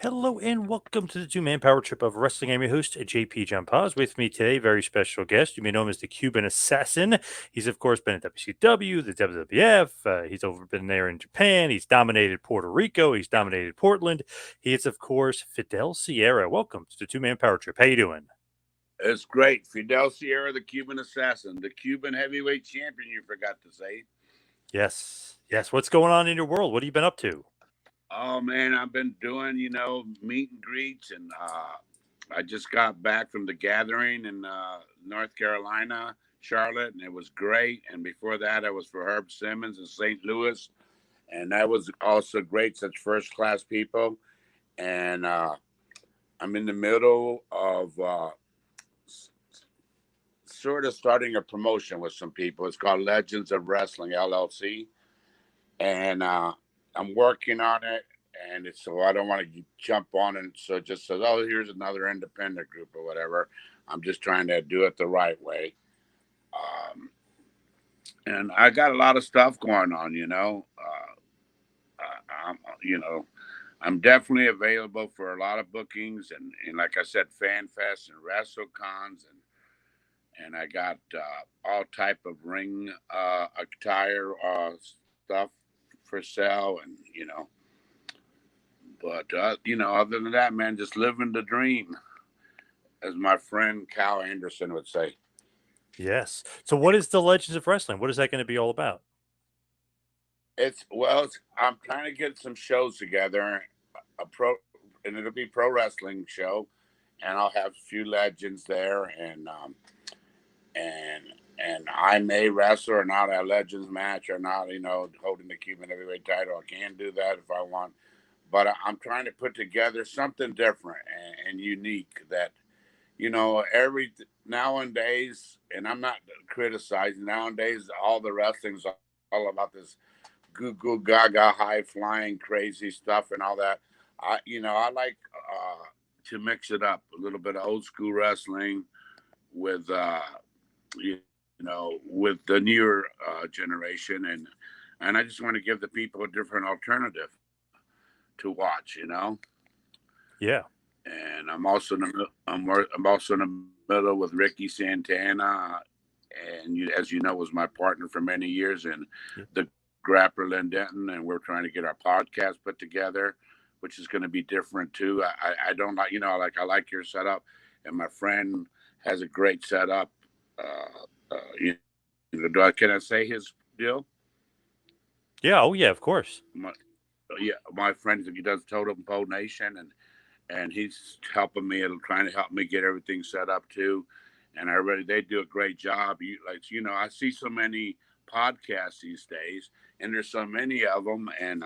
Hello and welcome to the two-man power trip of wrestling. I'm your host, JP John Poz. With me today, very special guest. You may know him as the Cuban Assassin. He's of course been at WCW, the WWF. He's been there in Japan. He's dominated Puerto Rico. He's dominated Portland. He is of course Fidel Sierra. Welcome to the two-man power trip. How you doing? It's great. Fidel Sierra, the Cuban assassin, the Cuban heavyweight champion, you forgot to say. Yes, yes. What's going on in your world? What have you been up to? Oh, man, I've been doing, meet and greets, and I just got back from the gathering in North Carolina, Charlotte, and it was great. And before that, I was for Herb Simmons in St. Louis, and that was also great, such first class people. And I'm in the middle of sort of starting a promotion with some people. It's called Legends of Wrestling LLC, and I'm working on it. And it's, so I don't want to jump on it. So it just says, oh, here's another independent group or whatever. I'm just trying to do it the right way. Um, and I got a lot of stuff going on, I'm definitely available for a lot of bookings, and like I said, fan fests and WrestleCons, and I got all type of ring attire stuff for sale, and But other than that, man, just living the dream, as my friend Cal Anderson would say. Yes. So, what is the Legends of Wrestling? What is that going to be all about? I'm trying to get some shows together, and it'll be pro wrestling show, and I'll have a few legends there, and and I may wrestle or not a legends match or not, holding the Cuban heavyweight title. I can do that if I want, but I'm trying to put together something different and unique that every nowadays, and I'm not criticizing nowadays. All the wrestling's all about this goo goo gaga high flying crazy stuff and all that. I like to mix it up a little bit of old school wrestling with with the newer generation, and I just want to give the people a different alternative to watch. Yeah. And I'm also in the middle with Ricky Santana, and as you know, was my partner for many years, and Yeah. the Grappler in Denton, and we're trying to get our podcast put together, which is going to be different too. I don't like I like your setup, and my friend has a great setup. Can I say his deal? Yeah. Oh, yeah. Of course. My, yeah, my friend he does Totem Pole Nation, and he's helping me and trying to help me get everything set up too. And they do a great job. I see so many podcasts these days, and there's so many of them, and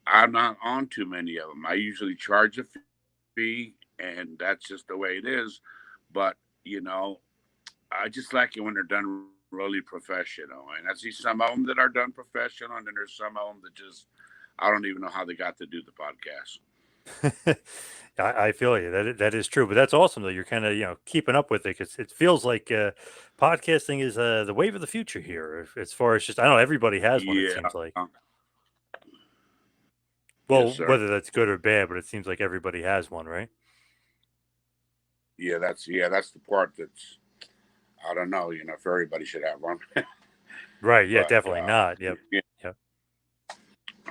I'm not on too many of them. I usually charge a fee, and that's just the way it is. But I just like it when they're done really professional. And I see some of them that are done professional, and then there's some of them that just I don't even know how they got to do the podcast. I feel you. That is true, but that's awesome though. You're kind of keeping up with it because it feels like podcasting is the wave of the future here. As far as just I don't know, everybody has one. It Yeah. seems like. Yes, Well, sir. whether that's good or bad, but it seems like everybody has one, right? Yeah, that's the part that's I don't know. If everybody should have one, Right. Yeah. but Definitely not. Yep. yeah. Yep.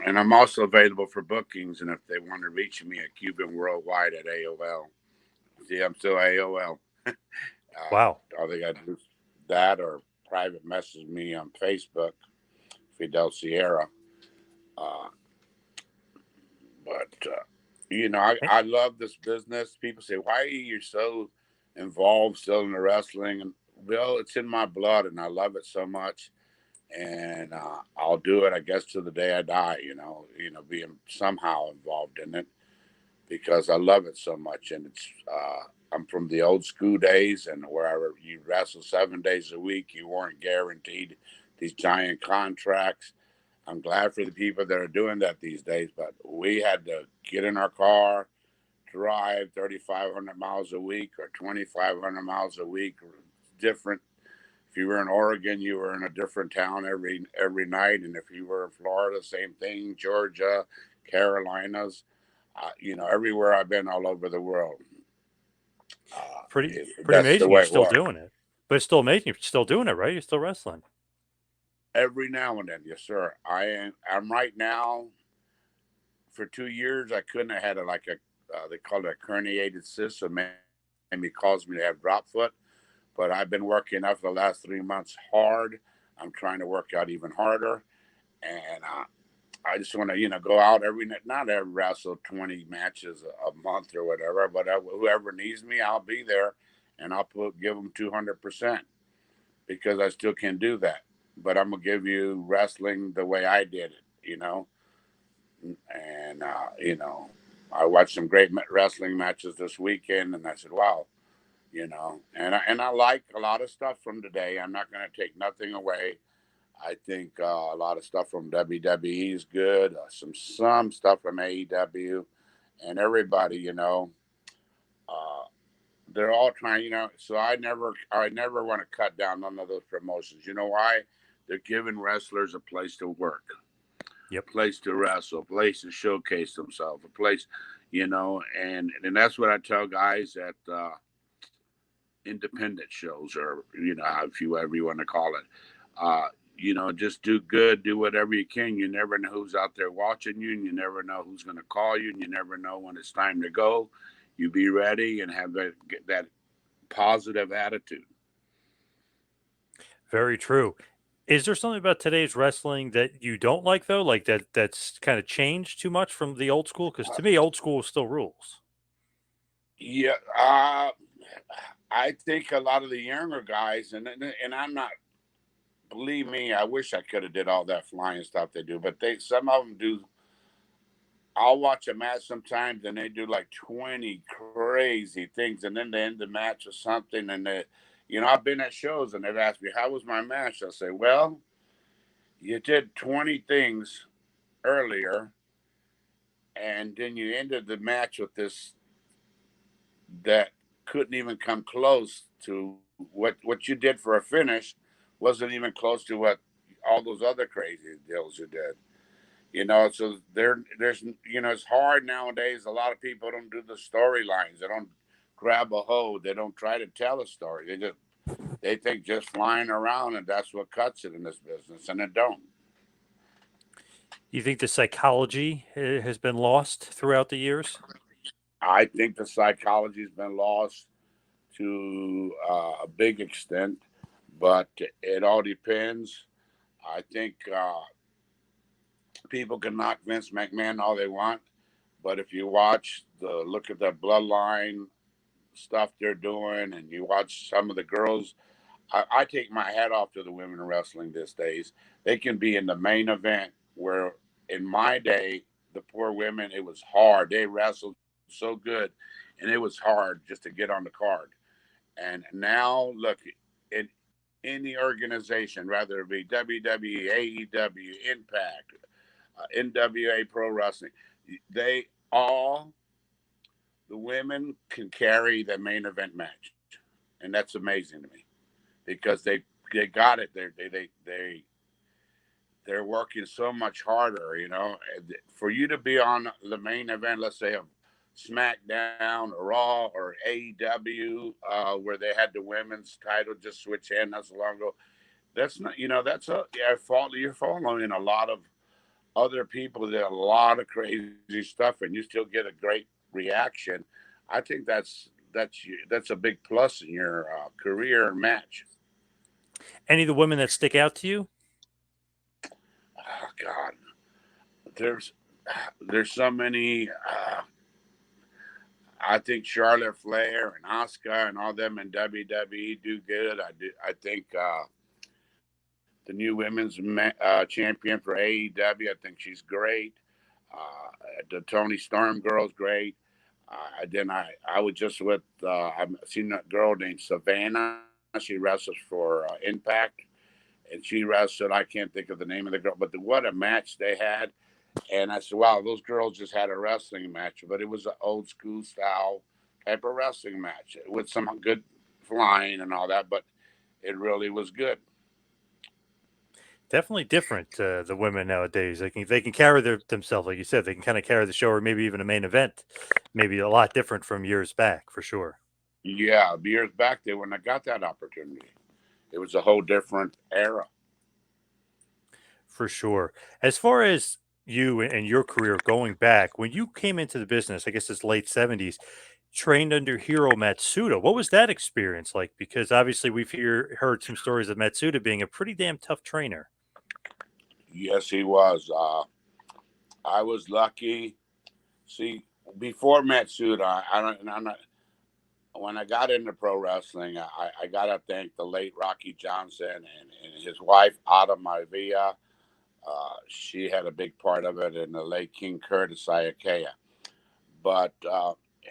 And I'm also available for bookings, and if they want to reach me at Cuban Worldwide at AOL. See, I'm still AOL. Wow. All they got to do is that or private message me on Facebook, Fidel Sierra. Uh, but Eh, I love this business. People say, "Why are you so involved still in the wrestling?" And well, it's in my blood, and I love it so much. And I'll do it, I guess, to the day I die. Being somehow involved in it because I love it so much. And I'm from the old school days, and wherever you wrestle 7 days a week, you weren't guaranteed these giant contracts. I'm glad for the people that are doing that these days, but we had to get in our car, drive 3,500 miles a week or 2,500 miles a week, different. If you were in Oregon, you were in a different town every night, and if you were in Florida, same thing. Georgia, Carolinas. everywhere I've been all over the world. Pretty That's the amazing. You're way it still was. doing it, but it's still amazing. You're still doing it, right? You're still wrestling. Every now and then, yes, sir. I'm right now. For 2 years, I couldn't have had they call it a herniated cyst, so maybe caused me to have drop foot. But I've been working out for the last 3 months hard. I'm trying to work out even harder, and I just want to go out not every wrestle 20 matches a month or whatever, but whoever needs me, I'll be there, and give them 200% because I still can do that. But I'm gonna give you wrestling the way I did it. And I watched some great wrestling matches this weekend, and I said, "Wow." And I like a lot of stuff from today. I'm not going to take nothing away. I think a lot of stuff from WWE is good. Some stuff from AEW, and everybody, uh, they're all trying. So I never want to cut down none of those promotions. You know why? They're giving wrestlers a place to work, Yep. place to wrestle, a place to showcase themselves, a place, and that's what I tell guys at independent shows, or if you ever you want to call it. Just do good, do whatever you can. You never know who's out there watching you, and you never know who's going to call you, and you never know when it's time to go. You be ready and have that positive attitude. Very true. Is there something about today's wrestling that you don't like though? Like that's kind of changed too much from the old school? Because to me, old school still rules. Yeah, I think a lot of the younger guys, and I'm not. Believe me, I wish I could have did all that flying stuff they do, but some of them do. I'll watch a match sometimes, and they do like 20 crazy things, and then they end the match or something. And I've been at shows, and they've asked me, "How was my match?" I say, "Well, you did 20 things earlier, and then you ended the match with this that couldn't even come close to what you did for a finish. Wasn't even close to what all those other crazy deals you did." So it's hard nowadays. A lot of people don't do the storylines. They don't grab a hold. They don't try to tell a story. They think just flying around, and that's what cuts it in this business, and it don't. You think the psychology has been lost throughout the years? I think the psychology's been lost to a big extent, but it all depends. I think people can knock Vince McMahon all they want, but if you look at the bloodline stuff they're doing, and you watch some of the girls, I take my hat off to the women in wrestling these days. They can be in the main event, where in my day, the poor women, it was hard. They wrestled so good, and it was hard just to get on the card. And now, look, in any organization, whether it be WWE, AEW, Impact, NWA Pro Wrestling, they all, the women can carry the main event match. And that's amazing to me, because they got it. They're working so much harder. For you to be on the main event, let's say of SmackDown or Raw or AEW, where they had the women's title just switch hands not so long ago. That's not, that's fault. You're following a lot of other people that did a lot of crazy stuff, and you still get a great reaction. I think that's a big plus in your career and match. Any of the women that stick out to you? Oh God, there's there's so many. I think Charlotte Flair and Asuka and all them in WWE do good. I think the new women's champion for AEW. I think she's great. The Tony Storm girl's great. Then I was just with I've seen a girl named Savannah. She wrestles for Impact, and she wrestled. I can't think of the name of the girl, but what a match they had. And I said, wow, those girls just had a wrestling match, but it was an old school style type of wrestling match with some good flying and all that, but it really was good. Definitely different, the women nowadays. They can carry themselves, like you said. They can kind of carry the show, or maybe even a main event. Maybe a lot different from years back, for sure. Yeah, years back they when I got that opportunity, it was a whole different era. For sure. As far as you and your career going back, when you came into the business, I guess it's late 70s, trained under Hiro Matsuda. What was that experience like? Because obviously heard some stories of Matsuda being a pretty damn tough trainer. Yes, he was. I was lucky. See, before Matsuda, I don't. And I'm not. When I got into pro wrestling, I got to thank the late Rocky Johnson and his wife Ada Maivia. She had a big part of it, and the late King Curtis Ayakea. But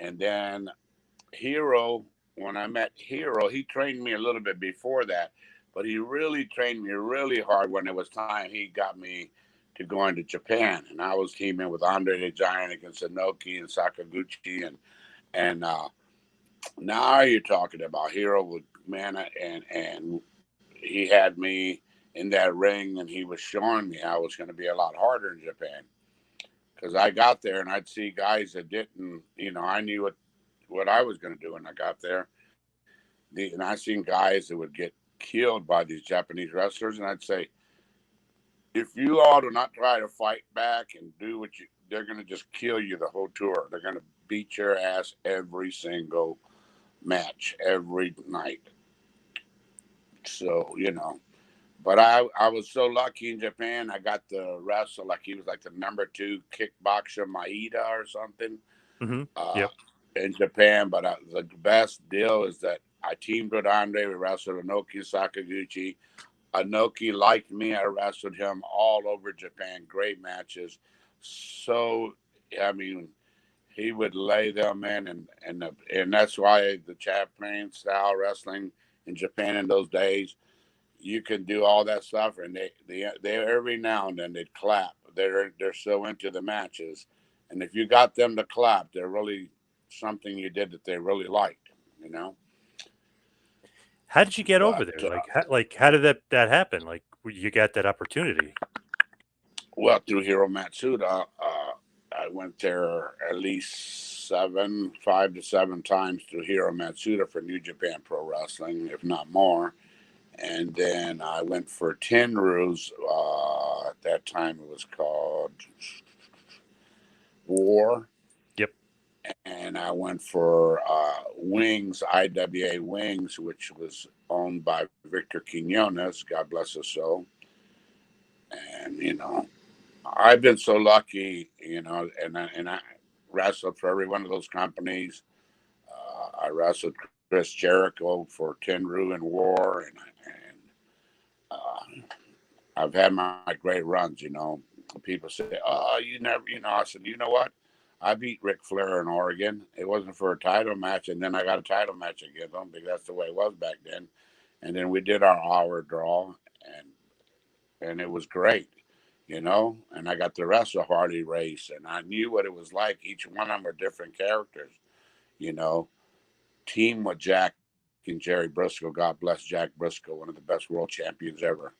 and then Hero, when I met Hero, he trained me a little bit before that, but he really trained me really hard when it was time. He got me to go into Japan, and I was teaming with Andre the Giant against Inoki and Sakaguchi, and now you're talking about Hero with Mana, and he had me in that ring, and he was showing me how it was going to be a lot harder in Japan because I got there and I'd see guys that didn't, I knew what I was going to do when I got there. And I seen guys that would get killed by these Japanese wrestlers, and I'd say, if you all do not try to fight back and do what they're going to just kill you the whole tour. They're going to beat your ass every single match, every night. So, but I was so lucky in Japan. I got to wrestle like he was like the number two kickboxer, Maeda or something, Hmm. uh, Yep. in Japan. But the best deal is that I teamed with Andre. We wrestled Inoki Sakaguchi. Inoki liked me. I wrestled him all over Japan. Great matches. So, I mean, he would lay them in, and that's why the Japan style wrestling in Japan in those days, you can do all that stuff, and they every now and then they'd clap. They're so into the matches, and if you got them to clap, they're really something you did that they really liked, you know. How did you get over But there? How did that happen? Like, you got that opportunity? well, through Hiro Matsuda, I went there at least 5 to 7 times through Hiro Matsuda for New Japan Pro Wrestling, if not more. And then I went for Tenru's. At that time, it was called War. Yep. And I went for Wings, IWA Wings, which was owned by Victor Quinones, God bless his soul. And, I've been so lucky, and I wrestled for every one of those companies. I wrestled Chris Jericho for Tenru and War, and I've had my great runs. People say, "Oh, you never," I said, "You know what? I beat Ric Flair in Oregon. It wasn't for a title match, and then I got a title match against him because that's the way it was back then. And then we did our hour draw, and it was great, And I got the rest of Hardy Race, and I knew what it was like. Each one of them were different characters, you know. Team with Jack and Jerry Briscoe. God bless Jack Briscoe, one of the best world champions ever.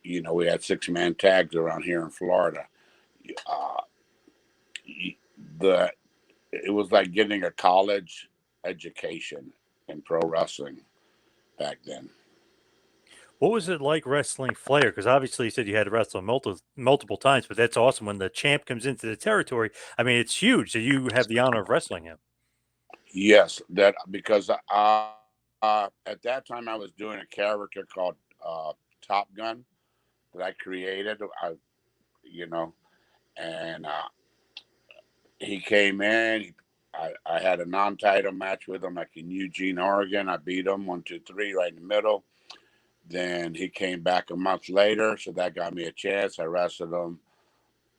We had 6-man tags around here in Florida. Uh, the it was like getting a college education in pro wrestling back then. What was it like wrestling Flair? Because obviously you said you had to wrestle him multiple times, but that's awesome when the champ comes into the territory. I mean, it's huge that you have the honor of wrestling him. Yes, that because at that time I was doing a character called Top Gun that I created. You know, and he came in. I had a non-title match with him, like in Eugene, Oregon. I beat him 1, 2, 3, right in the middle. Then he came back a month later, so that got me a chance. I wrestled him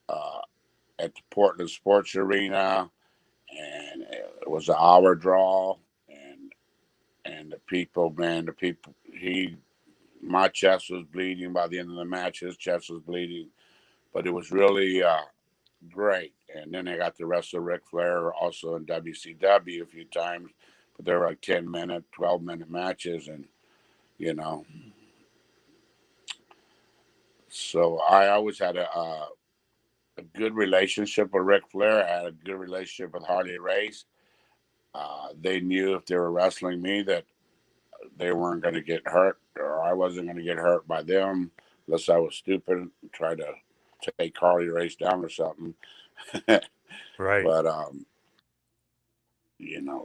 uh, at the Portland Sports Arena, and it was an hour draw. And the people, man, my chest was bleeding by the end of the match. His chest was bleeding, but it was really great. And then I got to wrestle Ric Flair also in WCW a few times, but they were like 10-minute, 12-minute matches, and you know, So I always had a good relationship with Ric Flair. I had a good relationship with Harley Race. They knew if they were wrestling me that they weren't going to get hurt, or I wasn't going to get hurt by them, unless I was stupid and tried to take Harley Race down or something. Right. But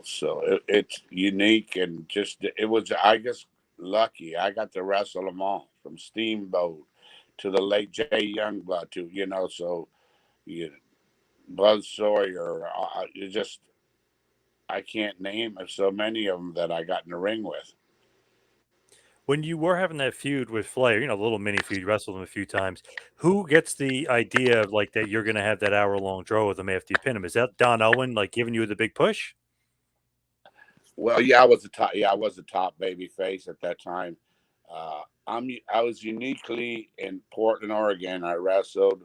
so it's unique, and just it was, I guess, lucky. I got to wrestle them all, from Steamboat to the late Jay Youngblood to so you Buzz Sawyer. You just I can't name so many of them that I got in the ring with. When you were having that feud with Flair, a little mini feud, you wrestled him a few times. Who gets the idea of like that you're going to have that hour-long draw with him after you pin him? Is that Don Owen like giving you the big push? Well, yeah, I was the top. Yeah, I was the top baby face at that time. I was uniquely in Portland, Oregon. I wrestled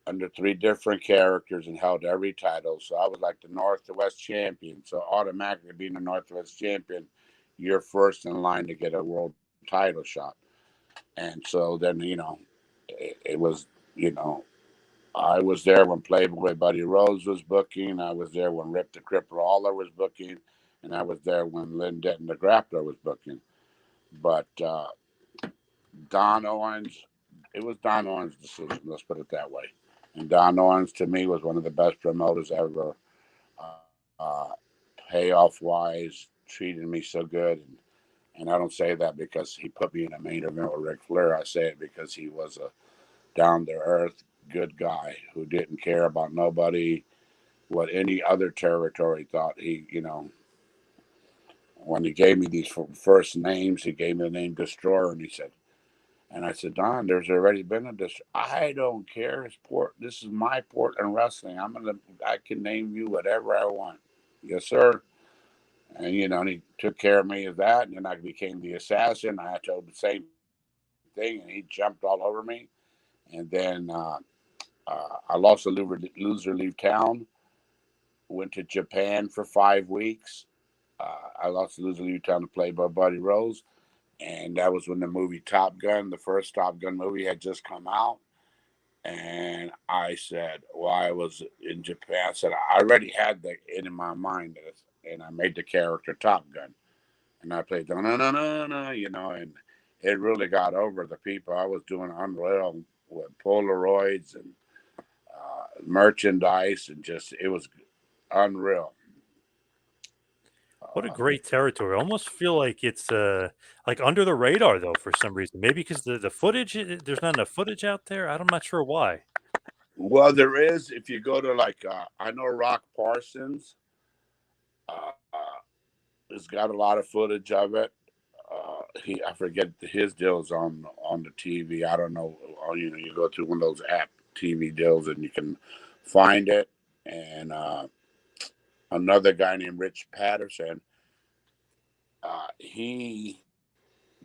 under three different characters and held every title. So I was like the Northwest champion. So automatically being the Northwest champion, you're first in line to get a world title shot. And so then it was you know I was there when Playboy Buddy Rose was booking. I was there when Rip the Cripper Lawler was booking, and I was there when Lynn Denton the Grappler was booking. But Don Owens, it was Don Owens' decision. Let's put it that way. And Don Owens, to me, was one of the best promoters ever. Payoff wise, treated me so good. And I don't say that because he put me in a main event with Ric Flair. I say it because he was a down to earth, good guy who didn't care about nobody, what any other territory thought. When he gave me these first names, he gave me the name Destroyer, and he said, and I said, Don, there's already been a Destroyer. I don't care. This is my Portland wrestling. I can name you whatever I want. Yes, sir. And and he took care of me of that, and then I became the assassin. I told the same thing, and he jumped all over me. And then I lost a loser leave town. Went to Japan for 5 weeks. I lost the loser leave town to Playboy Buddy Rose, and that was when the movie Top Gun, the first Top Gun movie, had just come out. And I said, well, I was in Japan. I said I already had that in my mind, and I made the character Top Gun, and I played no no no no no, and it really got over the people. I was doing unreal with Polaroids and merchandise, and just it was unreal. What a great territory. I almost feel like it's like under the radar though for some reason. Maybe because the footage there's not enough footage out there. I'm not sure why. Well, there is. If you go to I know Rock Parsons has got a lot of footage of it. I forget his deals on the TV. I don't know. You go through one of those app TV deals and you can find it. And another guy named Rich Patterson, he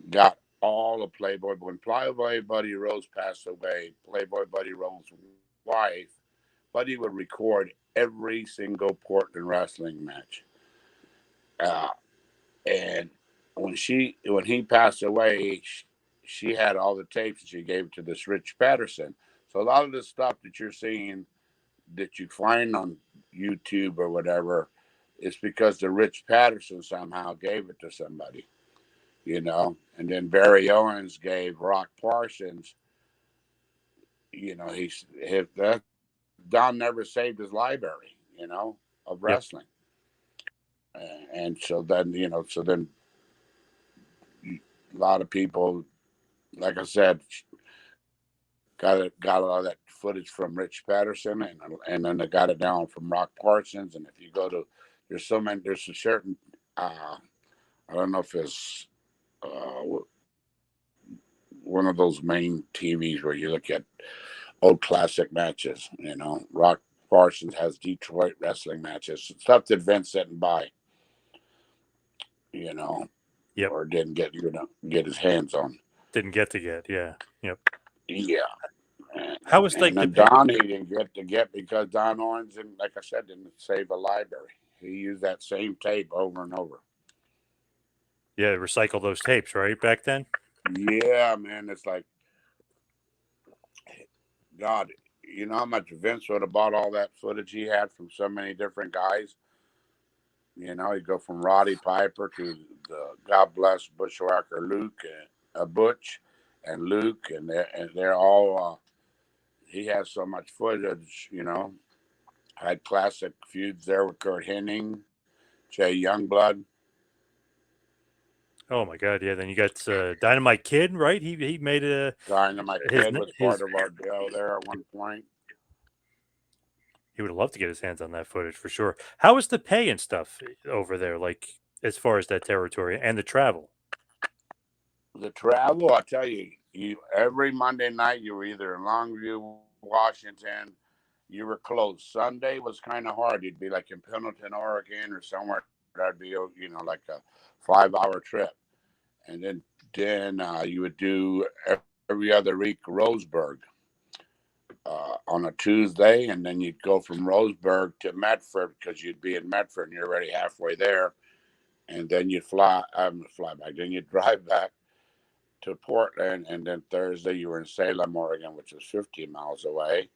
got all of Playboy. When Playboy Buddy Rose passed away, Playboy Buddy Rose's wife, Buddy would record every single Portland wrestling match. Uh, and when he passed away, she had all the tapes and she gave it to this Rich Patterson. So a lot of the stuff that you're seeing that you find on YouTube or whatever is because the Rich Patterson somehow gave it to somebody, And then Barry Owens gave Rock Parsons, that Don never saved his library, of Yep. wrestling. And so then a lot of people, like I said, got a lot of that footage from Rich Patterson, and then they got it down from Rock Parsons. And if you go to, there's a certain, I don't know if it's uh, one of those main TVs where you look at old classic matches. Rock Parsons has Detroit wrestling matches, stuff that Vince didn't buy, you know, Yep. or didn't get his hands on. Didn't get to get. Yeah. Yep. Yeah. How was And like the then pay? Don he didn't get to get because Don Owens, and like I said, didn't save a library. He used that same tape over and over. Yeah, recycle those tapes right back then. Yeah, man, it's like God, you know how much Vince would have bought all that footage he had from so many different guys? You know, you go from Roddy Piper to the God bless Bushwhacker Luke, Butch, and Luke, and they're all. He has so much footage. You know, had classic feuds there with Kurt Hennig, Jay Youngblood. Oh my God, yeah. Then you got Dynamite Kid, right? He made Dynamite his Kid was part his. of our deal there at one point. He would love to get his hands on that footage for sure. How is the pay and stuff over there? Like as far as that territory and the travel? The travel, I tell you, you every Monday night you were either in Longview, Washington. You were close. Sunday was kind of hard. You'd be like in Pendleton, Oregon, or somewhere. That'd be like a 5 hour trip, and then you would do every other week Roseburg on a Tuesday, and then you'd go from Roseburg to Medford because you'd be in Medford and you're already halfway there, and then you'd fly back. Then you'd drive back to Portland, and then Thursday you were in Salem, Oregon, which is 15 miles away.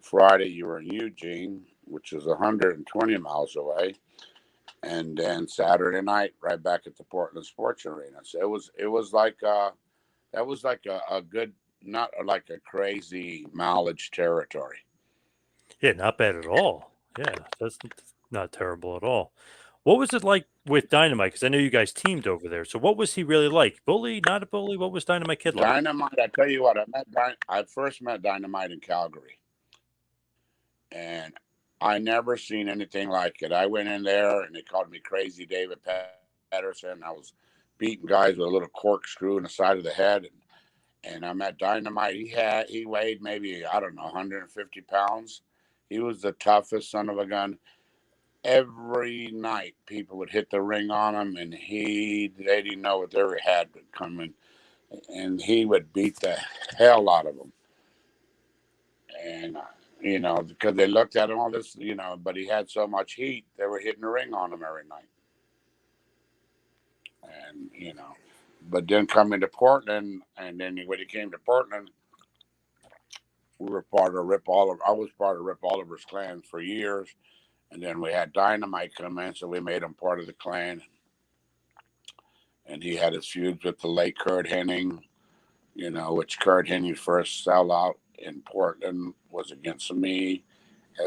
Friday you were in Eugene, which is 120 miles away, and then Saturday night right back at the Portland Sports Arena. So it was like that was like a good, not like a crazy mileage territory. Yeah, not bad at all. Yeah, that's not terrible at all. What was it like with Dynamite? Because I know you guys teamed over there. So what was he really like? Bully, not a bully? What was Dynamite Kid like? Dynamite, I tell you what, I first met Dynamite in Calgary, and I never seen anything like it. I went in there and they called me Crazy David Patterson. I was beating guys with a little corkscrew in the side of the head, and I met Dynamite. He weighed maybe, I don't know, 150 pounds. He was the toughest son of a gun. Every night people would hit the ring on him, and they didn't know what they had coming, and he would beat the hell out of them. And because they looked at him all this, but he had so much heat, they were hitting the ring on him every night. And but then coming to Portland, and then when he came to Portland, we were part of Rip Oliver. I was part of Rip Oliver's clan for years, and then we had Dynamite come in, so we made him part of the clan. And he had his feuds with the late Kurt Hennig, which Kurt Hennig's first sellout in Portland was against me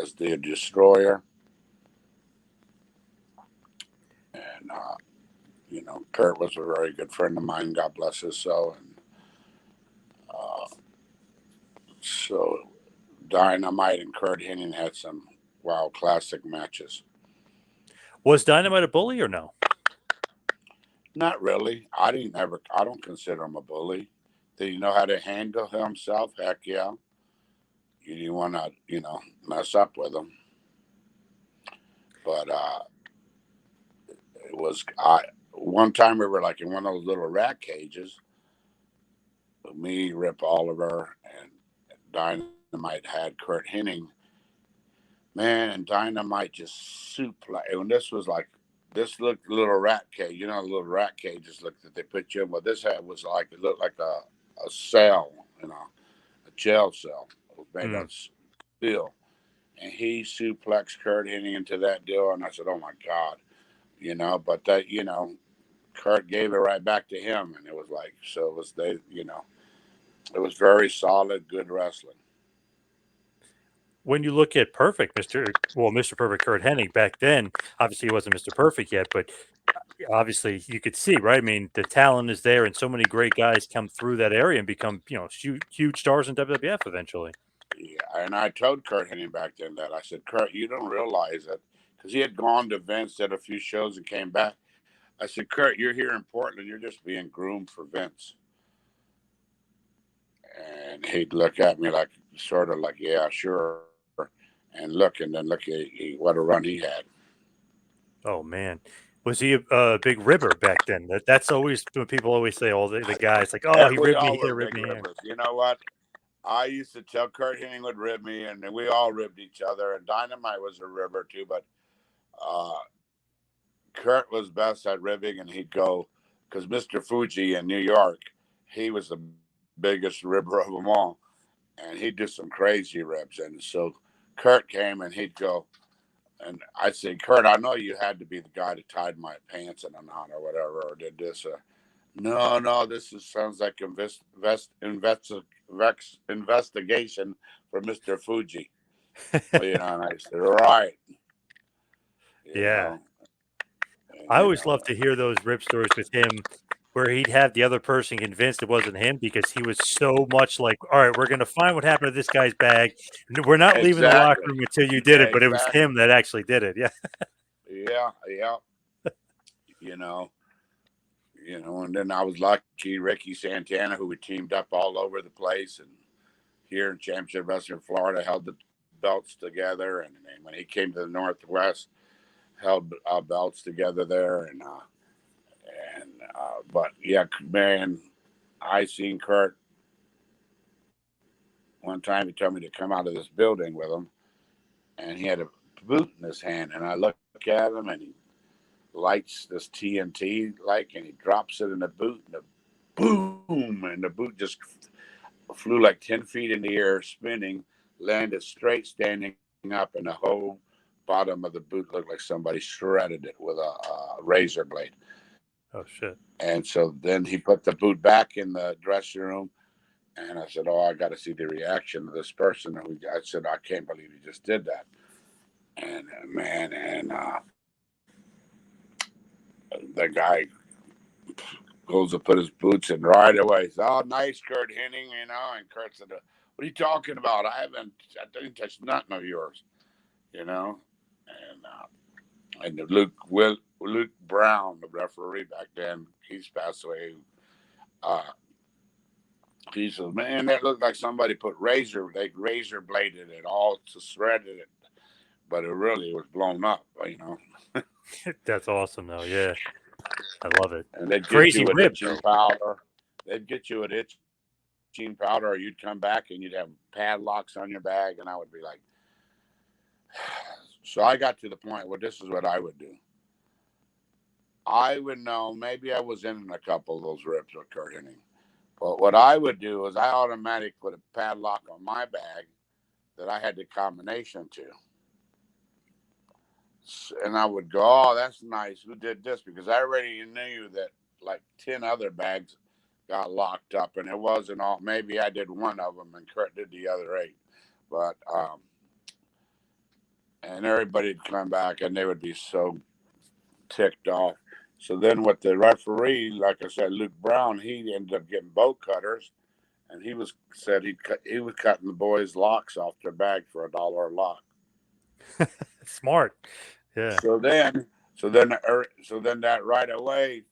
as the Destroyer. And, Kurt was a very good friend of mine, God bless his soul. And so Dynamite and Kurt Hennig had some classic matches. Was Dynamite a bully or no? Not really. I don't consider him a bully. Did he know how to handle himself? Heck yeah. You didn't want to, mess up with him. But it was one time we were like in one of those little rat cages. Me, Rip Oliver, and Dynamite had Kurt Hennig. Man, and Dynamite just soup like, and this was like, this looked little rat cage. The little rat cages look that they put you in. Well, this had was like, it looked like a cell, a jail cell. It was made of steel. And he suplexed Kurt Hennig into that deal. And I said, oh my God, but that, Kurt gave it right back to him. And it was like, so it was, it was very solid, good wrestling. When you look at Mr. Perfect Kurt Hennig back then, obviously he wasn't Mr. Perfect yet, but obviously you could see, right? I mean, the talent is there, and so many great guys come through that area and become, huge stars in WWF eventually. Yeah, and I told Kurt Hennig back then that I said, Kurt, you don't realize it, because he had gone to Vince, did a few shows, and came back. I said, Kurt, you're here in Portland, you're just being groomed for Vince. And he'd look at me like, sort of like, yeah, sure. And look at what a run he had. Oh man, was he a big ribber back then? That's always when people always say, "Oh, the guys like, oh, he We ribbed me all here, were ribbed big me here." ribbers. You know what? I used to tell Kurt Hennig would rib me, and we all ribbed each other. And Dynamite was a ribber too, but Kurt was best at ribbing, and he'd go, because Mr. Fuji in New York, he was the biggest ribber of them all. and he'd do some crazy ribs. And so Kurt came and he'd go, and I'd say, Kurt, I know you had to be the guy that tied my pants in a knot or whatever, or did this. No, sounds like investigation for Mr. Fuji. Well, and I said, right, Yeah. and, I always love to hear those rip stories with him where he'd have the other person convinced it wasn't him because he was so much like, all right, we're going to find what happened to this guy's bag. We're not leaving the locker exactly, room until you did it, but it was exactly, him that actually did it. Yeah. yeah, you know, and then I was lucky, Ricky Santana, who we teamed up all over the place, and here in Championship Wrestling in Florida, held the belts together, and when he came to the Northwest, held belts together there, but yeah, man, I seen Kurt one time. He told me to come out of this building with him, and he had a boot in his hand, and I look at him, and he lights this TNT and he drops it in the boot, and the boom, and the boot just flew like 10 feet in the air, spinning, landed straight standing up, and the whole bottom of the boot looked like somebody shredded it with a razor blade. Oh, shit. And so then he put the boot back in the dressing room, and I said, I got to see the reaction of this person. And I said, I can't believe he just did that. And the guy goes to put his boots in right away. Says, oh, nice, Kurt Hennig, And Kurt said, what are you talking about? I didn't touch nothing of yours, And Luke Brown, the referee back then, he's passed away. He says, man, that looked like somebody put razor bladed it all to shredded it, but it really was blown up, That's awesome, though. Yeah. I love it. And they'd get Crazy you an rib. itching powder. They'd get you an itching powder, or you'd come back and you'd have padlocks on your bag, and I would be like, so I got to the point where this is what I would do. I would know, maybe I was in a couple of those ribs with Kurt Hennig, but what I would do is I automatically put a padlock on my bag that I had the combination to. And I would go, oh, that's nice. Who did this? Because I already knew that like 10 other bags got locked up, and it wasn't all. Maybe I did one of them and Kurt did the other 8. But, and everybody'd come back and they would be so ticked off. So then with the referee, like I said, Luke Brown, he ended up getting bow cutters, and he was cutting the boys' locks off their bag for $1 a lock. Smart. Yeah. So then that right away,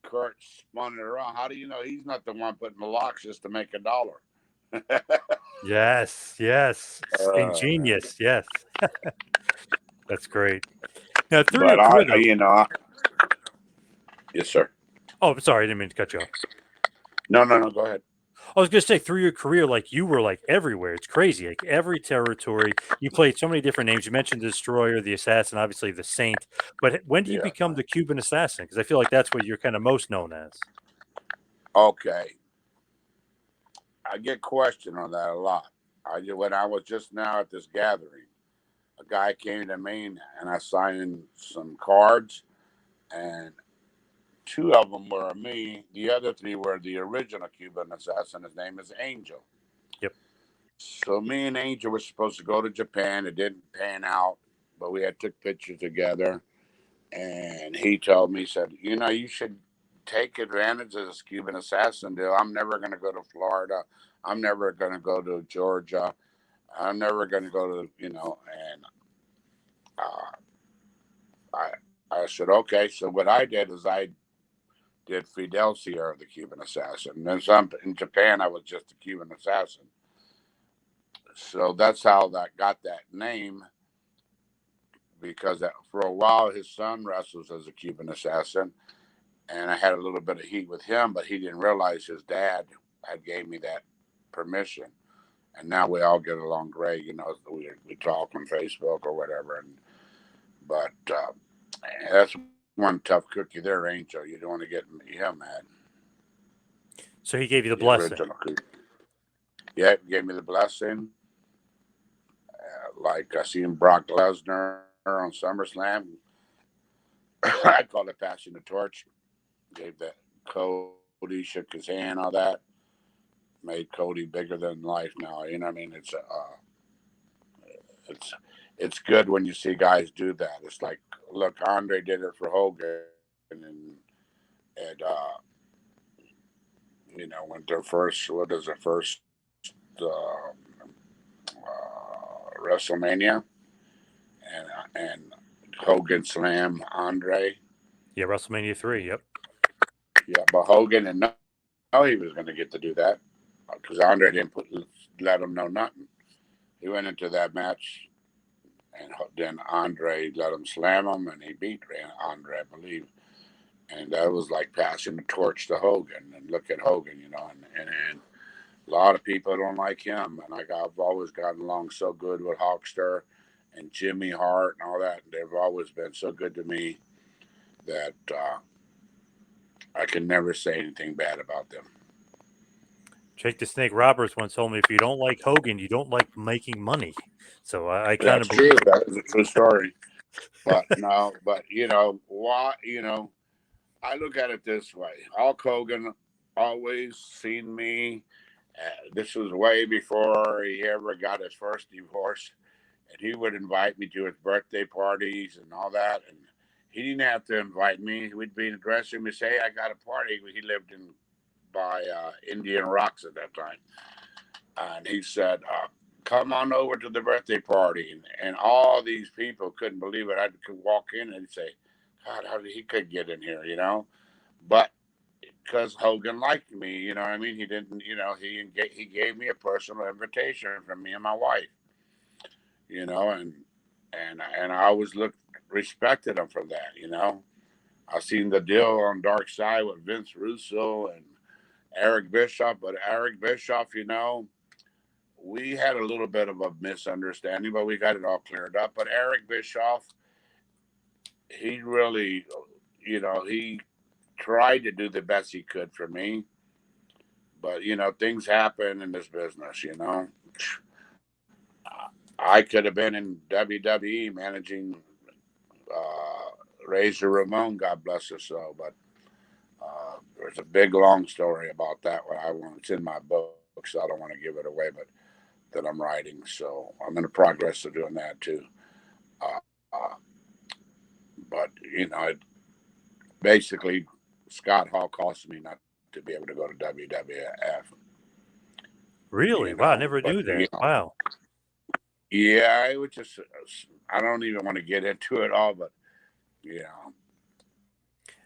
Kurt spun it around. How do you know he's not the one putting the locks just to make $1? Yes. Ingenious. Yes. That's great. Now, through your career, though, yes, sir. Oh, sorry, I didn't mean to cut you off. No, go ahead. I was going to say, through your career, like you were like everywhere. It's crazy. Like every territory, you played so many different names. You mentioned the Destroyer, the Assassin, obviously the Saint. But when do you become the Cuban Assassin? Because I feel like that's what you're kind of most known as. Okay. I get questioned on that a lot. When I was just now at this gathering, a guy came to me and I signed some cards, and 2 of them were me. The other 3 were the original Cuban Assassin. His name is Angel. Yep. So me and Angel were supposed to go to Japan. It didn't pan out, but we had took pictures together. And he told me, he said, you should take advantage of this Cuban Assassin deal. I'm never going to go to Florida. I'm never going to go to Georgia. I'm never going to go to, and I said, okay. So what I did is I did Fidel Sierra, the Cuban Assassin. And then in Japan, I was just a Cuban Assassin. So that's how that got that name, because for a while his son wrestles as a Cuban Assassin, and I had a little bit of heat with him, but he didn't realize his dad had gave me that permission. And now we all get along great, we talk on Facebook or whatever. But that's one tough cookie there, Angel. You don't want to get him mad. So he gave you the blessing. Yeah, gave me the blessing. Like I seen Brock Lesnar on SummerSlam. I called it passing the torch. Gave that Cody, shook his hand, all that. Made Cody bigger than life now. You know what I mean? It's it's good when you see guys do that. It's like, look, Andre did it for Hogan, and when their first, what is the first WrestleMania, and Hogan slam Andre. Yeah, WrestleMania 3. Yep. Yeah, but Hogan didn't know he was going to get to do that because Andre didn't let him know nothing. He went into that match, and then Andre let him slam him, and he beat Andre, I believe. And that was like passing the torch to Hogan. And look at Hogan, and a lot of people don't like him. And I've always gotten along so good with Hawkster and Jimmy Hart and all that. They've always been so good to me that I can never say anything bad about them. Jake the Snake Roberts once told me, if you don't like Hogan, you don't like making money. So I kind of That's true. believe That is a true story. But no, but why? I look at it this way. Hulk Hogan always seen me. This was way before he ever got his first divorce, and he would invite me to his birthday parties and all that. And he didn't have to invite me. We'd be in the dressing room and say, "Hey, I got a party." He lived in by Indian Rocks at that time, and he said, "Come on over to the birthday party." And all these people couldn't believe it. I could walk in and say, "God, how did he could get in here?" But because Hogan liked me, you know what I mean. He didn't, he gave me a personal invitation from me and my wife, and I always respected him for that. I seen the deal on Dark Side with Vince Russo and Eric Bischoff, but Eric Bischoff, we had a little bit of a misunderstanding, but we got it all cleared up. But Eric Bischoff, he really, he tried to do the best he could for me. But, things happen in this business. I could have been in WWE managing Razor Ramon, God bless her soul. But there's a big, long story about that. It's in my book, so I don't want to give it away, but that I'm writing. So I'm in the progress of doing that too. Uh, uh, but, basically, Scott Hall cost me not to be able to go to WWF. really. Wow, I never But knew that. Wow. yeah, it was just, I don't even want to get into it all, but you know,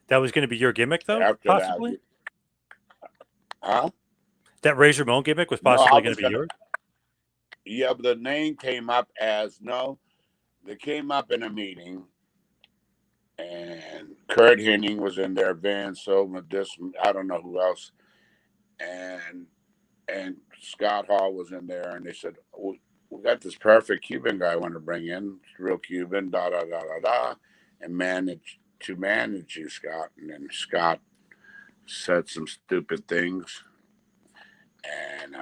That was going to be your gimmick, though, after that, possibly? huh? That Razor Ramon gimmick was No, I possibly going was to be gonna. yours? Yeah, but the name came up as no. They came up in a meeting, and Kurt Hennig was in there, Van Silver, this, I don't know who else, and Scott Hall was in there, and they said, we got this perfect Cuban guy I want to bring in, real Cuban, da da da da da, and manage you, Scott." And then Scott said some stupid things, and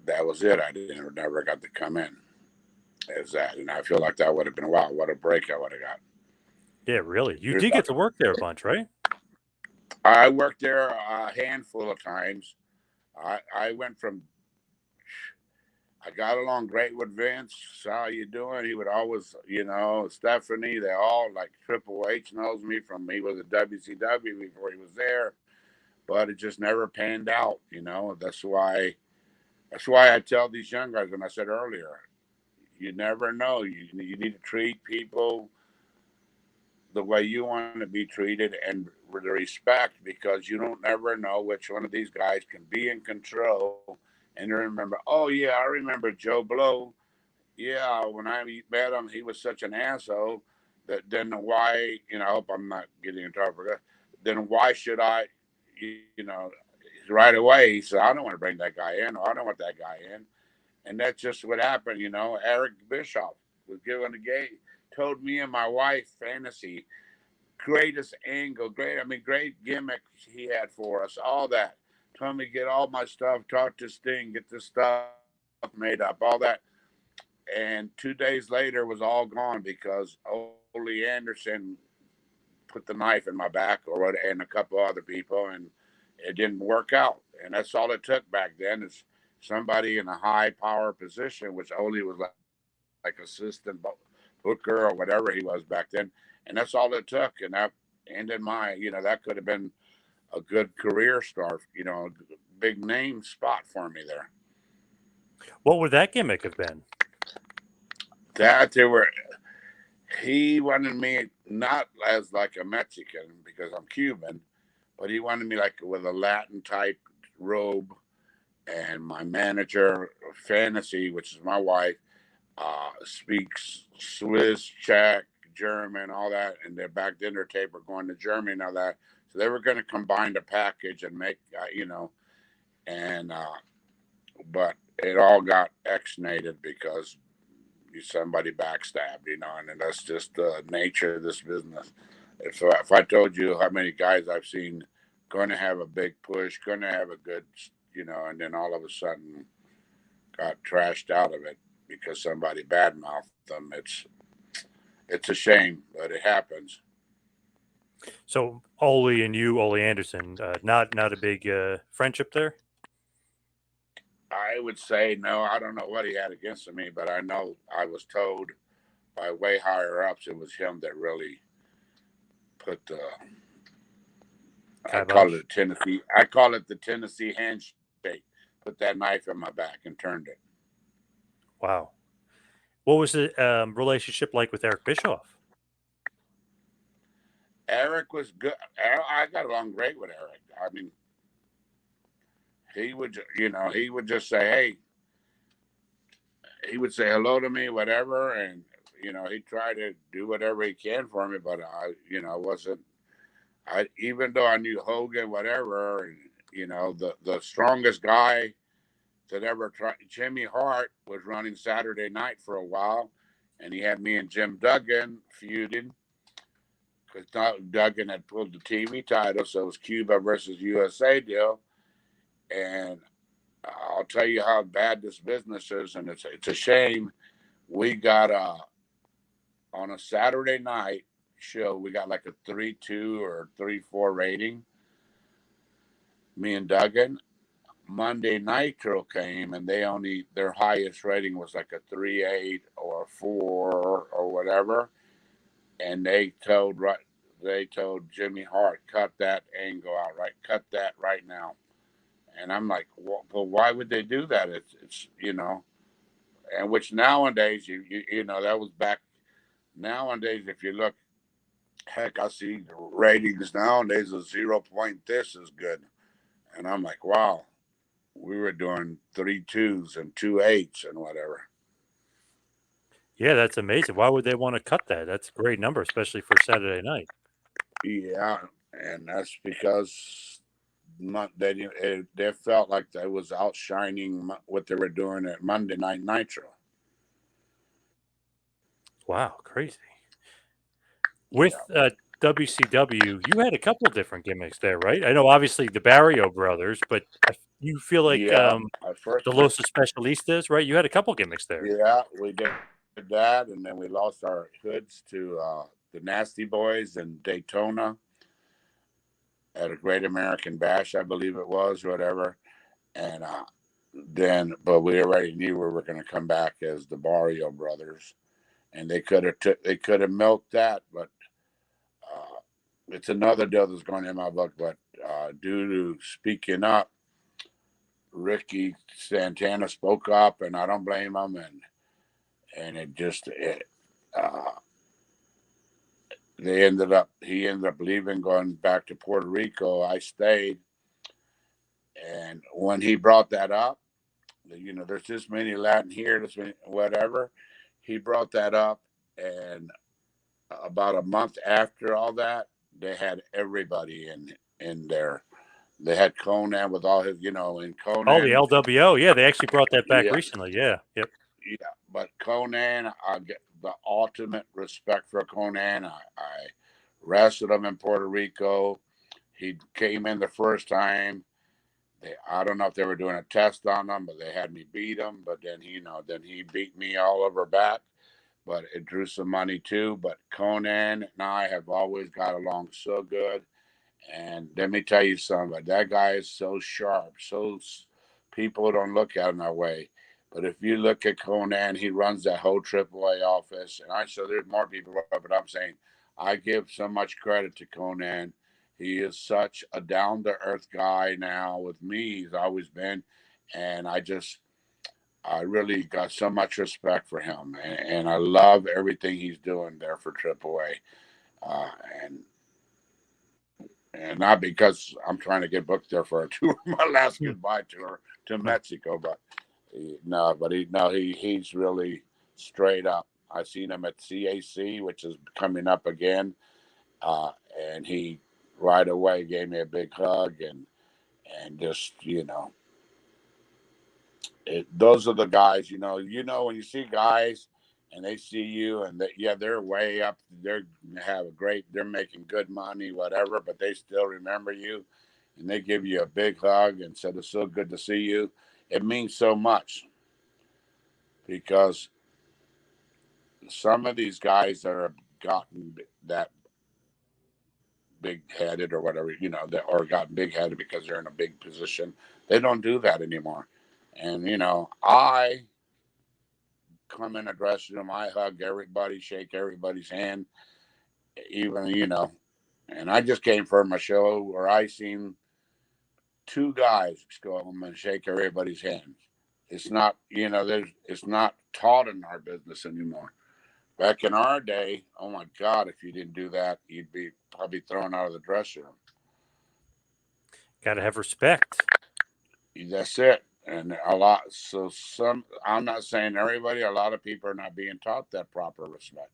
that was it. I didn't never got to come in as that, and I feel like that would have been wow, what a break I would have got. Yeah, really. You You're did get to talking. work there a bunch, right? I worked there a handful of times. I went from I got along great with Vince. How you doing? He would always, Stephanie. They all like Triple H knows me from he was at WCW before he was there, but it just never panned out. That's why I tell these young guys, and I said earlier, you never know. You need to treat people the way you want to be treated and with respect because you don't never know which one of these guys can be in control. And remember, oh yeah, I remember Joe Blow. Yeah, when I met him, he was such an asshole that then why, I hope I'm not getting in trouble for that. Then why should I, right away, he said, I don't want to bring that guy in, or I don't want that guy in. And that's just what happened. Eric Bischoff was given a game, told me and my wife fantasy, greatest angle, great gimmick he had for us, all that. Told me to get all my stuff, talk to Sting, get this stuff. made up, all that. And 2 days later was all gone because Ole Anderson put the knife in my back, or and a couple other people, and it didn't work out. And that's all it took back then, is somebody in a high power position, which Ole was like assistant hooker or whatever he was back then, and that's all it took. And that ended my, that could have been a good career start, a big name spot for me there. What would that gimmick have been? He wanted me not as like a Mexican because I'm Cuban, but he wanted me like with a Latin type robe. And my manager, Fantasy, which is my wife, speaks Swiss, Czech, German, all that. And they're back then their tape were going to Germany and all that. So they were going to combine the package and make, but it all got exnated because somebody backstabbed, and that's just the nature of this business. If I told you how many guys I've seen going to have a big push, going to have a good, and then all of a sudden got trashed out of it because somebody badmouthed them, it's a shame, but it happens. So Ole and you, Ole Anderson, not a big friendship there? I would say no. I don't know what he had against me, but I know I was told by way higher ups it was him that really put the. I call it Tennessee. I call it the Tennessee handshake. Put that knife in my back and turned it. Wow. What was the relationship like with Eric Bischoff? Eric was good. I got along great with Eric. I mean, he would just say, hey, he would say hello to me, whatever. And, he'd try to do whatever he can for me. But even though I knew Hogan, whatever, and, the strongest guy that ever tried, Jimmy Hart was running Saturday Night for a while. And he had me and Jim Duggan feuding because Duggan had pulled the TV title. So it was Cuba versus USA deal. And I'll tell you how bad this business is, and it's a shame. We got on a Saturday night show, we got like a 3.2 or 3.4 rating. Me and Duggan. Monday Nitro came, and their highest rating was like a 3.8 or a 4 or whatever. And they told Jimmy Hart, cut that angle out, right? Cut that right now. And I'm like, well, why would they do that? It's and which nowadays, that was back. Nowadays, if you look, heck, I see ratings nowadays of 0 point this is good. And I'm like, wow, we were doing 3.2s and 2.8s and whatever. Yeah, that's amazing. Why would they want to cut that? That's a great number, especially for Saturday night. Yeah, and that's because they felt like they was outshining what they were doing at Monday Night Nitro. Wow, crazy. With WCW, you had a couple of different gimmicks there, right? I know, obviously, the Barrio Brothers, but you feel like Yeah, the Los Especialistas, right? You had a couple gimmicks there. Yeah, we did that, and then we lost our hoods to the Nasty Boys in Daytona at a Great American Bash, I believe it was, or whatever. And but we already knew we were going to come back as the Barrio Brothers, and they could have milked that, but it's another deal that's going in my book. But due to speaking up, Ricky Santana spoke up, and I don't blame him, and he ended up leaving, going back to Puerto Rico. I stayed, and when he brought that up, there's this many Latin here, this many whatever. He brought that up, and about a month after all that, they had everybody in there. They had Conan with all his, in Conan. Oh, the LWO, yeah, they actually brought that back recently. Yeah, yep. Yeah, but Conan, I get the ultimate respect for Conan. I wrestled him in Puerto Rico. He came in the first time. I don't know if they were doing a test on him, but they had me beat him. But then then he beat me all over back. But it drew some money too. But Conan and I have always got along so good. And let me tell you something. That guy is so sharp. People don't look at him that way. But if you look at Conan, he runs that whole AAA office. And I so there's more people, but I'm saying I give so much credit to Conan. He is such a down to earth guy now with me. He's always been. And I really got so much respect for him. And I love everything he's doing there for AAA. Uh, and and not because I'm trying to get booked there for a tour, my last Hmm. goodbye tour to Right. Mexico, but he's really straight up. I seen him at CAC, which is coming up again, uh, and he right away gave me a big hug and just those are the guys. When you see guys and they see you and they're way up, they're making good money, whatever, but they still remember you and they give you a big hug and said it's so good to see you. It means so much because some of these guys that have gotten that big headed or whatever, that or got big headed because they're in a big position, they don't do that anymore. And I come in a dressing room, I hug everybody, shake everybody's hand, even and I just came from a show where I seen two guys go home and shake everybody's hands. It's not, it's not taught in our business anymore. Back in our day, oh my God, if you didn't do that, you'd be probably thrown out of the dressing room. Got to have respect. That's it. And a lot, so I'm not saying everybody, a lot of people are not being taught that proper respect.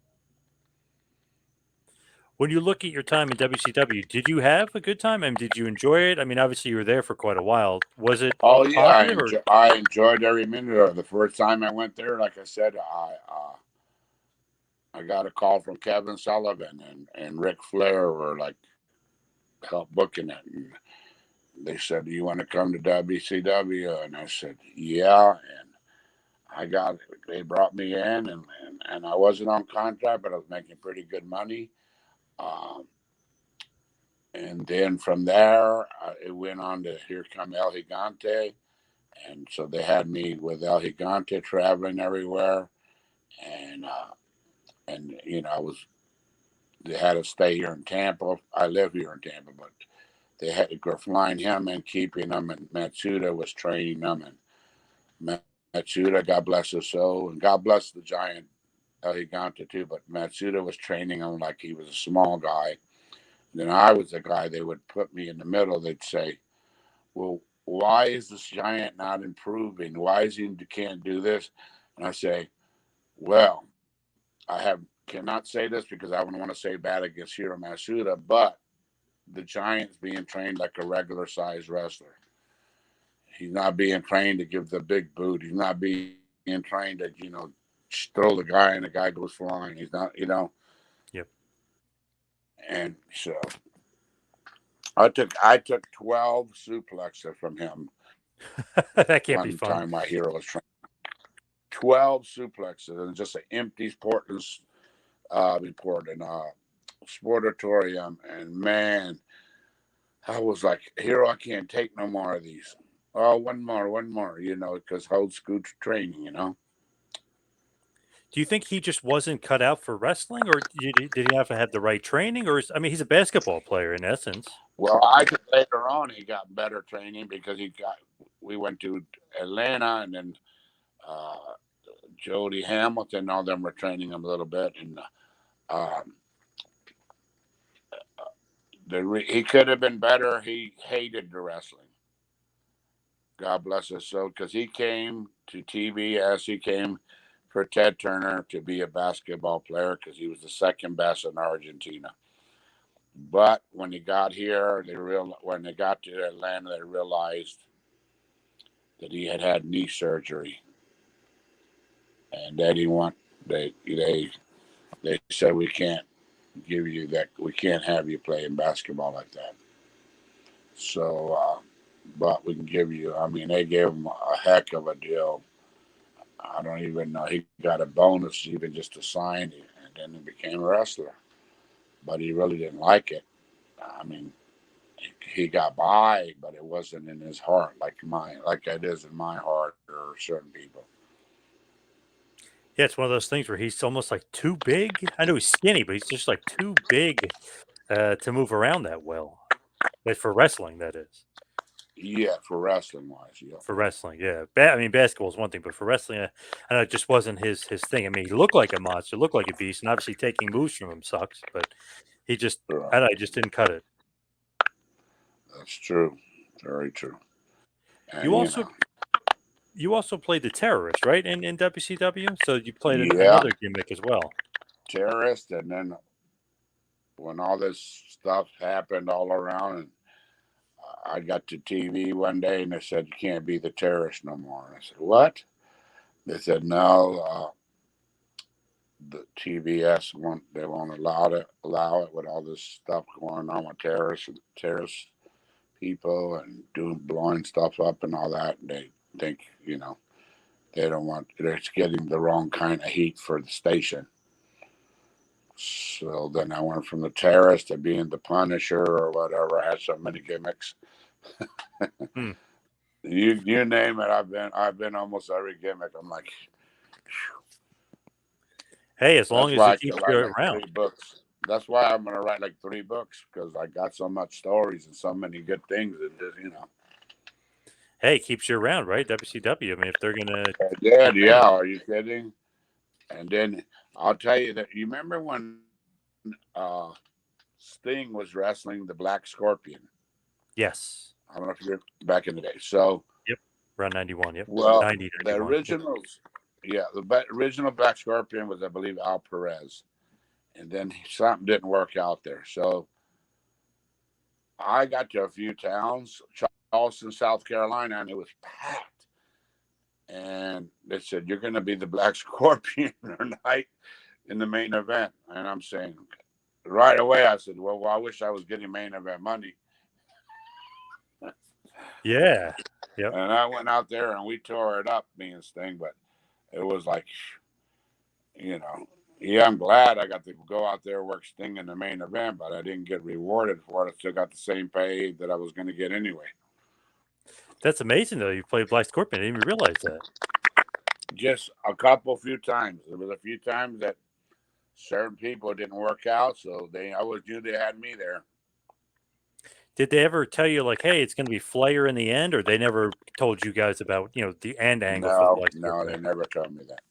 When you look at your time in WCW, did you have a good time? I mean, did you enjoy it? I mean, obviously you were there for quite a while. Was it Oh yeah, positive or? I enjoyed every minute of it. The first time I went there. Like I said, I got a call from Kevin Sullivan and Ric Flair were like help booking it, and they said, "Do you want to come to WCW?" And I said, "Yeah." And they brought me in, and I wasn't on contract, but I was making pretty good money. Um, and then from there, it went on to Here Come El Gigante. And so they had me with El Gigante traveling everywhere. And, they had to stay here in Tampa. I live here in Tampa, but they had to go flying him and keeping him. And Matsuda was training them. And Matsuda, God bless his soul, and God bless the giant El Gigante too. But Matsuda was training him like he was a small guy. Then I was the guy they would put me in the middle. They'd say, "Well, why is this giant not improving? Why is he can't do this?" And I say, "Well, cannot say this because I wouldn't want to say bad against Hiro Masuda, but the giant's being trained like a regular sized wrestler. He's not being trained to give the big boot. He's not being trained to throw the guy and the guy goes flying. He's not, Yep. And so I took 12 suplexes from him That can't be one fun. time my hero was trained. 12 suplexes and just an empty Portland report and sportatorium. And man, I was like, hero, I can't take no more of these. Oh, one more, because old school training. Do you think he just wasn't cut out for wrestling, or did he have to have the right training? Or I mean, he's a basketball player in essence. Well, I think later on he got better training because we went to Atlanta and then uh, Jody Hamilton, all them were training him a little bit. And um, he could have been better. He hated the wrestling. God bless his soul, because he came to TBS. He came for Ted Turner to be a basketball player because he was the second best in Argentina. But when he got here, when they got to Atlanta, they realized that he had knee surgery, and they didn't want they said we can't give you that. We can't have you playing basketball like that. So but we can give you. I mean, they gave him a heck of a deal. I don't even know. He got a bonus even just to sign it, and then he became a wrestler. But he really didn't like it. I mean, he got by, but it wasn't in his heart like it is in my heart or certain people. Yeah, it's one of those things where he's almost like too big. I know he's skinny, but he's just like too big to move around that well. Like for wrestling, that is. Yeah, for wrestling wise, yeah. For wrestling, yeah. I mean, basketball is one thing, but for wrestling, I know it just wasn't his thing. I mean, he looked like a monster, looked like a beast, and obviously taking moves from him sucks. But he just, Right. I don't know, he just didn't cut it. That's true. Very true. You And also you also played the terrorist, right? In WCW, so you played yeah, another gimmick as well. terrorist. And then when all this stuff happened all around, and I got to TV one day, and they said you can't be the terrorist no more. And I said, what? They said no. The TBS won't allow it with all this stuff going on with terrorist people and blowing stuff up and all that. And they think they don't want, they're getting the wrong kind of heat for the station. So then I went from the terrorist to being the Punisher or whatever. I had so many gimmicks. Hmm. You name it, I've been almost every gimmick. I'm like, Hey, as long that's as why it I keeps could you write like around. 3 books. That's why I'm gonna write like 3 books because I got so much stories and so many good things and just. Hey, it keeps you around, right? WCW. I mean, if they're gonna I did, keep paying yeah. you. Are you kidding? And then I'll tell you that you remember when Sting was wrestling the Black Scorpion. Yes. I don't know if you're back in the day. So, Yep. Around 91. Yep. well, 90, the 91. Yep. originals, yeah, original Black Scorpion was, I believe, Al Perez, and then something didn't work out there. So I got to a few towns, Charleston, South Carolina, and it was packed. And they said, "You're going to be the Black Scorpion tonight in the main event." And I'm saying, right away, I said, "Well, I wish I was getting main event money." Yeah. Yep. And I went out there and we tore it up, me and Sting. But it was like, you know, yeah, I'm glad I got to go out there work Sting in the main event, but I didn't get rewarded for it. I still got the same pay that I was going to get anyway. That's amazing, though. You played Black Scorpion. I didn't even realize that. Just few times. There was a few times that certain people didn't work out, so I always knew they had me there. Did they ever tell you, like, hey, it's going to be Flair in the end, or they never told you guys about, the end angle for the No, Black no, Scorpion? they never told me that.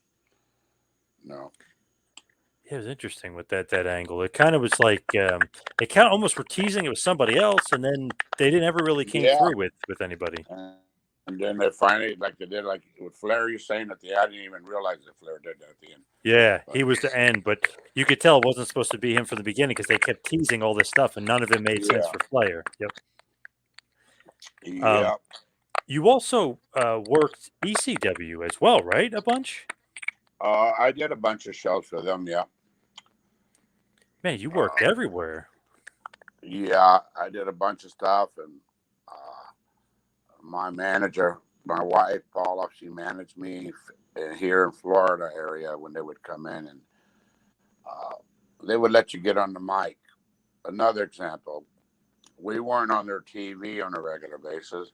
No. Yeah, it was interesting with that angle. It kind of was like they kind of almost were teasing it was somebody else, and then they didn't ever really came Yeah. through with anybody. And then they finally, like they did, like with Flair, you're saying that I didn't even realize that Flair did that at the end. Yeah, But he was the end, but you could tell it wasn't supposed to be him from the beginning because they kept teasing all this stuff, and none of it made sense yeah, for Flair. Yep. yeah. You also worked ECW as well, right? A bunch. I did a bunch of shows for them. Yeah. Man, you worked everywhere. Yeah, I did a bunch of stuff, and my manager, my wife Paula, she managed me here in Florida area when they would come in, and they would let you get on the mic. Another example, we weren't on their TV on a regular basis.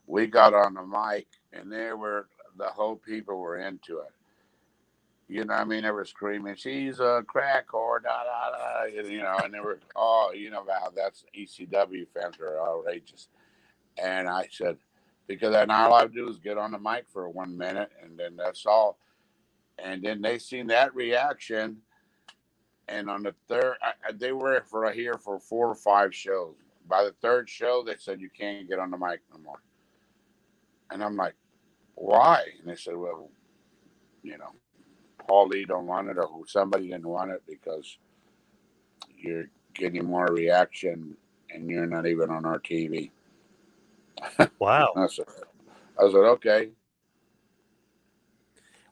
We got on the mic, and the whole people were into it. You know what I mean? They were screaming, "She's a crack whore," da da da. And they were, oh, how that's ECW fans are outrageous. And I said, because then all I do is get on the mic for 1 minute, and then that's all. And then they seen that reaction, and on the third, they were here for 4 or 5 shows. By the third show, they said you can't get on the mic no more. And I'm like, why? And they said, well, you know, Paul Lee don't want it, or somebody didn't want it because you're getting more reaction, and you're not even on our TV. Wow. I said, okay.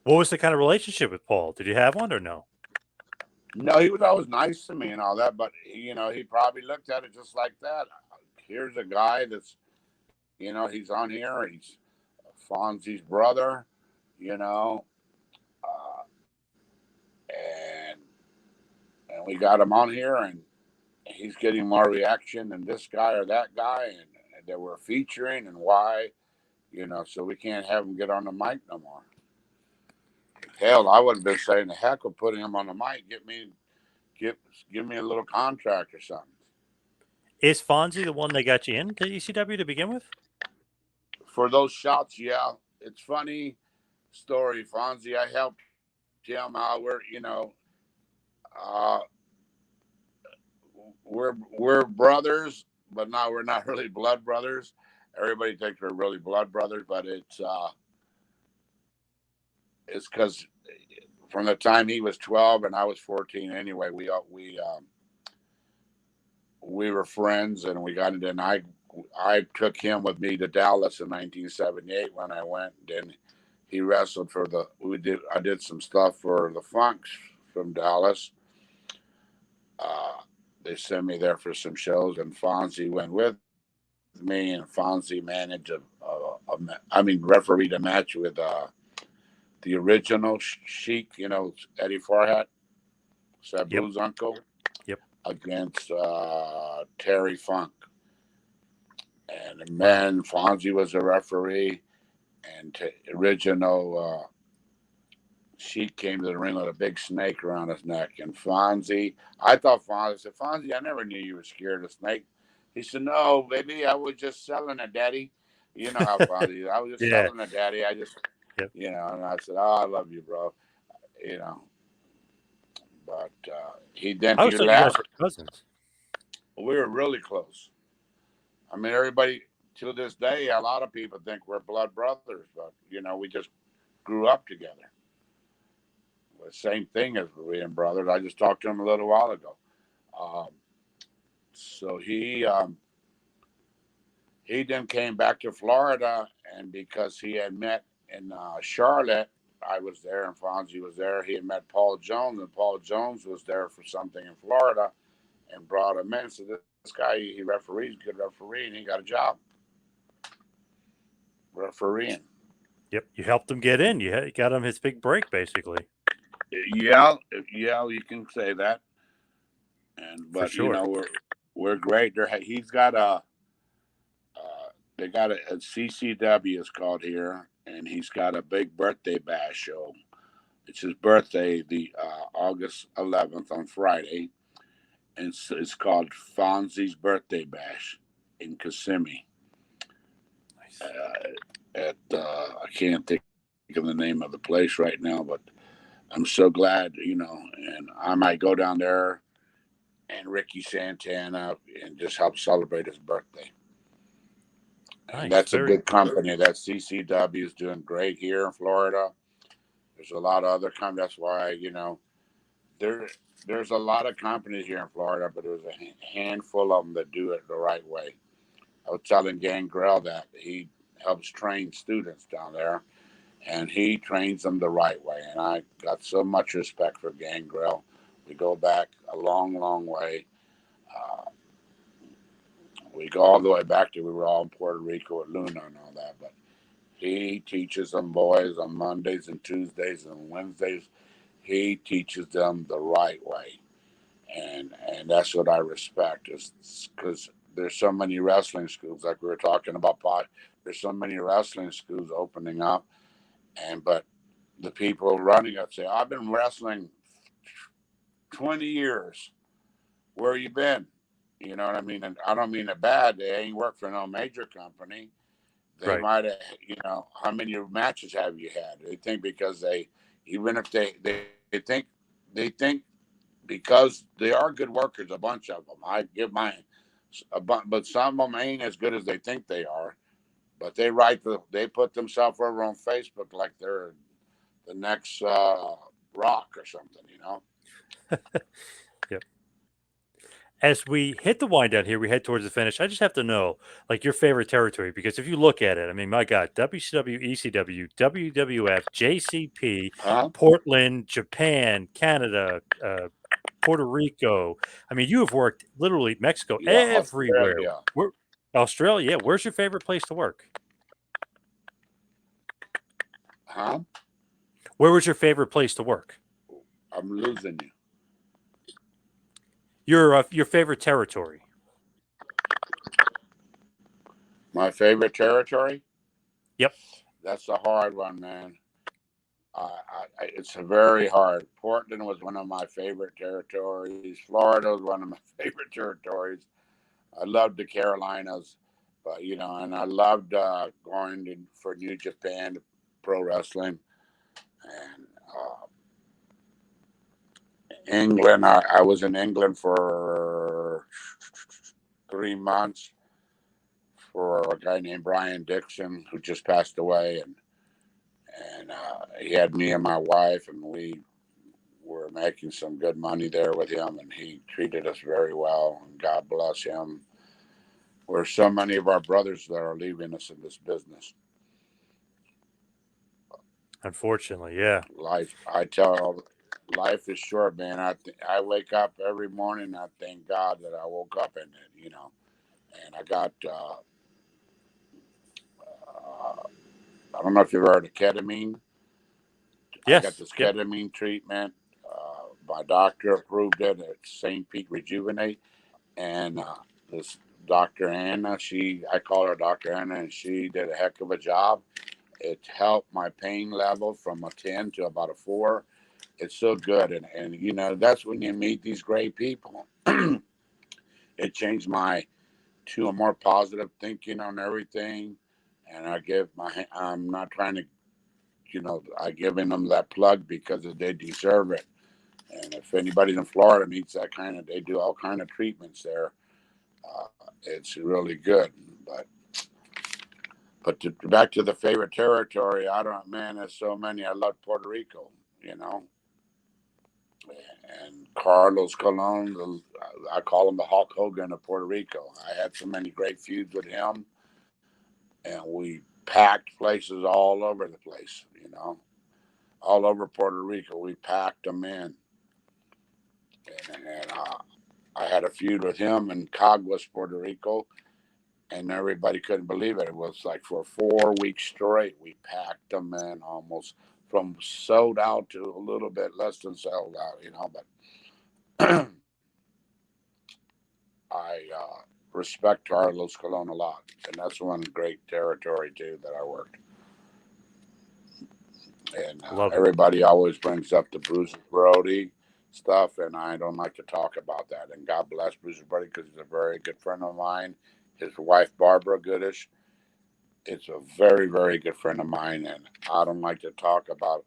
What was the kind of relationship with Paul? Did you have one or no? No, he was always nice to me and all that, but he probably looked at it just like that. Here's a guy that's He's on here. He's Fonzie's brother. You know, uh, and we got him on here, and he's getting more reaction than this guy or that guy, and that we're featuring, and why. So we can't have him get on the mic no more. Hell, I would have been saying the heck of putting him on the mic. Give me a little contract or something. Is Fonzie the one that got you into ECW to begin with? For those shots, yeah. It's funny story, Fonzie. I helped him out. Uh, we're brothers, but now we're not really blood brothers. Everybody thinks we're really blood brothers, but it's because from the time he was 12 and I was 14 anyway, we were friends, and we got into, and I took him with me to Dallas in 1978 when I went. Then he wrestled for I did some stuff for the Funks from Dallas. They sent me there for some shows, and Fonzie went with me, and Fonzie managed refereed a match with the original Sheik, Eddie Farhat, Sabu's uncle, against Terry Funk. And man, Fonzie was a referee, and original Sheik came to the ring with a big snake around his neck. And I said, Fonzie, I never knew you were scared of snake. He said, no, baby, I was just selling it, daddy. You know how Fonzie is. I was just selling it, daddy. I just, and I said, oh, I love you, bro. But he left. You guys were cousins. We were really close. I mean, everybody, to this day, a lot of people think we're blood brothers, but, we just grew up together. The same thing as being brothers. I just talked to him a little while ago. So he then came back to Florida, and because he had met in Charlotte, I was there and Fonzie was there. He had met Paul Jones, and Paul Jones was there for something in Florida and brought him in. So this guy, he referees, good referee, and he got a job refereeing. Yep, you helped him get in. You got him his big break, basically. Yeah, you can say that. But sure. We're great. He's got they got a CCW is called here, and he's got a big birthday bash show. It's his birthday, the August 11th on Friday, and it's called Fonzie's Birthday Bash in Kissimmee. Nice. I can't think of the name of the place right now, but I'm so glad, and I might go down there and Ricky Santana and just help celebrate his birthday. Nice. And that's a good company. That CCW is doing great here in Florida. There's a lot of other companies. That's why, there's a lot of companies here in Florida, but there's a handful of them that do it the right way. I was telling Gangrel that he helps train students down there, and he trains them the right way. And I got so much respect for Gangrel. We go back a long, long way. We go all the way back to we were all in Puerto Rico at Luna and all that. But he teaches them boys on Mondays and Tuesdays and Wednesdays. He teaches them the right way. And that's what I respect, is because there's so many wrestling schools, like we were talking about. There's so many wrestling schools opening up. But the people running it say, I've been wrestling 20 years. Where you been? You know what I mean? And I don't mean it bad. They ain't worked for no major company. They might have, how many matches have you had? They think because even if they think because they are good workers, a bunch of them. I give mine, but some of them ain't as good as they think they are. But they put themselves over on Facebook like they're the next Rock or something, Yep. As we hit the wind down here, we head towards the finish. I just have to know, like, your favorite territory, because if you look at it, I mean, my God, WCW, ECW, WWF, JCP, Portland, Japan, Canada, Puerto Rico. I mean, you have worked literally Mexico, everywhere. Australia. Yeah. Where's your favorite place to work? Huh? Where was your favorite place to work? I'm losing you. Your favorite territory. My favorite territory? Yep. That's a hard one, man. It's a very hard. Portland was one of my favorite territories. Florida was one of my favorite territories. I loved the Carolinas, but and I loved going for New Japan Pro Wrestling and England. I was in England for 3 months for a guy named Brian Dixon who just passed away, and he had me and my wife, and we were making some good money there with him, and he treated us very well. And God bless him. Where so many of our brothers that are leaving us in this business. Unfortunately, yeah. Life, I tell, life is short, man. I wake up every morning. I thank God that I woke up in it, And I got I don't know if you've heard of ketamine. I got Yes. this Yep. ketamine treatment. My doctor approved it at St. Pete Rejuvenate, and this Dr. Anna, I call her Dr. Anna, and she did a heck of a job. It helped my pain level from a 10 to about a 4. It's so good. And that's when you meet these great people. It changed to a more positive thinking on everything. And I'm not trying to, I giving them that plug because they deserve it. And if anybody in Florida meets they do all kind of treatments there. It's really good. But back to the favorite territory, I don't, man, there's so many. I love Puerto Rico, and Carlos Colon, I call him the Hulk Hogan of Puerto Rico. I had so many great feuds with him, and we packed places all over the place, all over Puerto Rico. We packed them in, and I had a feud with him in Caguas, Puerto Rico, and everybody couldn't believe it. It was like for 4 weeks straight, we packed them in almost from sold out to a little bit less than sold out, But I respect Carlos Colon a lot, and that's one great territory too that I worked. And Love it. everybody always brings up the Bruce Brody stuff, and I don't like to talk about that. And God bless Bruce Brody because he's a very good friend of mine. His wife Barbara Goodish, it's a very, very good friend of mine, and I don't like to talk about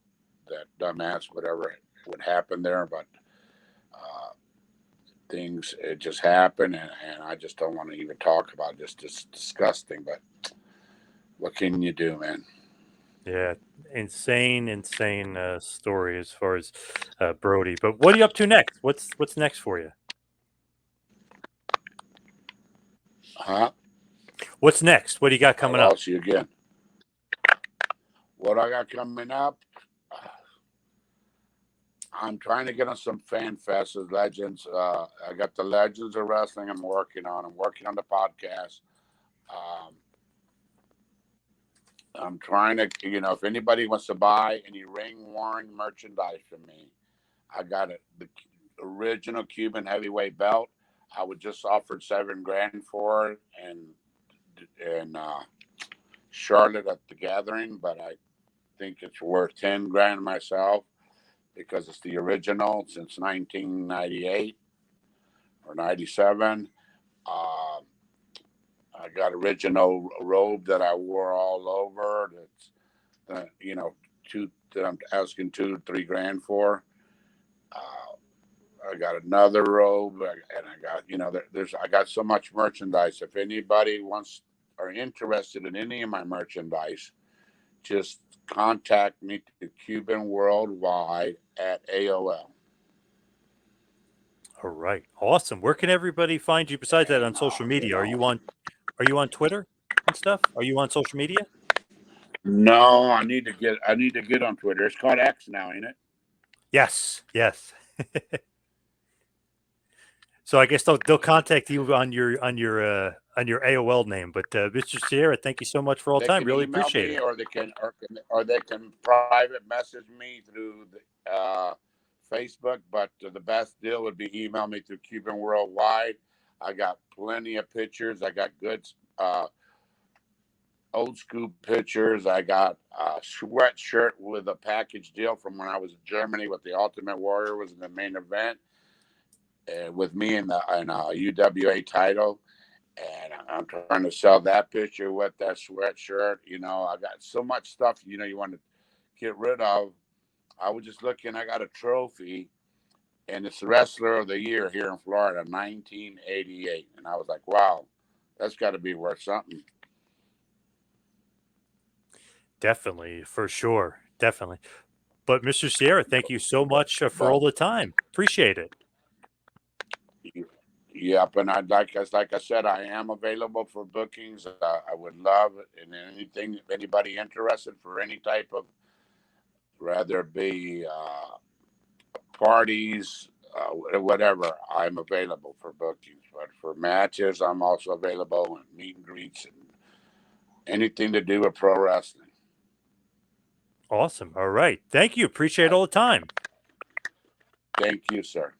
that dumbass, whatever would happen there, but uh, things it just happened, and I just don't want to even talk about it. It's disgusting, but what can you do, man? Yeah. Insane story as far as Brody. But what are you up to next? What's next for you? Huh? What's next? What do you got I coming up? lost you again. What I got coming up? I'm trying to get on some fan fests as legends. I got the Legends of Wrestling I'm working on. I'm working on the podcast. Um, I'm trying to, if anybody wants to buy any ring worn merchandise from me, I got it. The original Cuban heavyweight belt. I would just offered $7,000 for it, and Charlotte at the Gathering, but I think it's worth $10,000 myself because it's the original since 1998 or 97. Uh, I got original robe that I wore all over. That's that I'm asking 2-3 grand for. I got another robe, and I got I got so much merchandise. If anybody wants are interested in any of my merchandise, just contact me to Cuban Worldwide at AOL. All right. Awesome. Where can everybody find you besides that on And social media? Are you on Twitter and stuff? Are you on social media? no, I need to get on Twitter. It's called X now, ain't it? Yes. Yes. So I guess they'll contact you on your on your AOL name. But Mr. Sierra, thank you so much for all They time. can Really email appreciate me, it. or they can private message me through the, Facebook. But the best deal would be email me through Cuban Worldwide. I got plenty of pictures. I got good old school pictures. I got a sweatshirt with a package deal from when I was in Germany with the Ultimate Warrior was in the main event, with me in the UWA title. And I'm trying to sell that picture with that sweatshirt. I got so much stuff, you want to get rid of. I was just looking, I got a trophy, and it's the Wrestler of the Year here in Florida, 1988. And I was like, wow, that's got to be worth something. Definitely, for sure. Definitely. But Mr. Sierra, thank you so much for all But the time. Appreciate it. yep, and like I said, I am available for bookings. I would love it, and anything, if anybody interested for any type of, rather it be parties, whatever, I'm available for bookings. But for matches, I'm also available and meet and greets and anything to do with pro wrestling. Awesome. All right. Thank you. Appreciate all the time. Thank you, sir.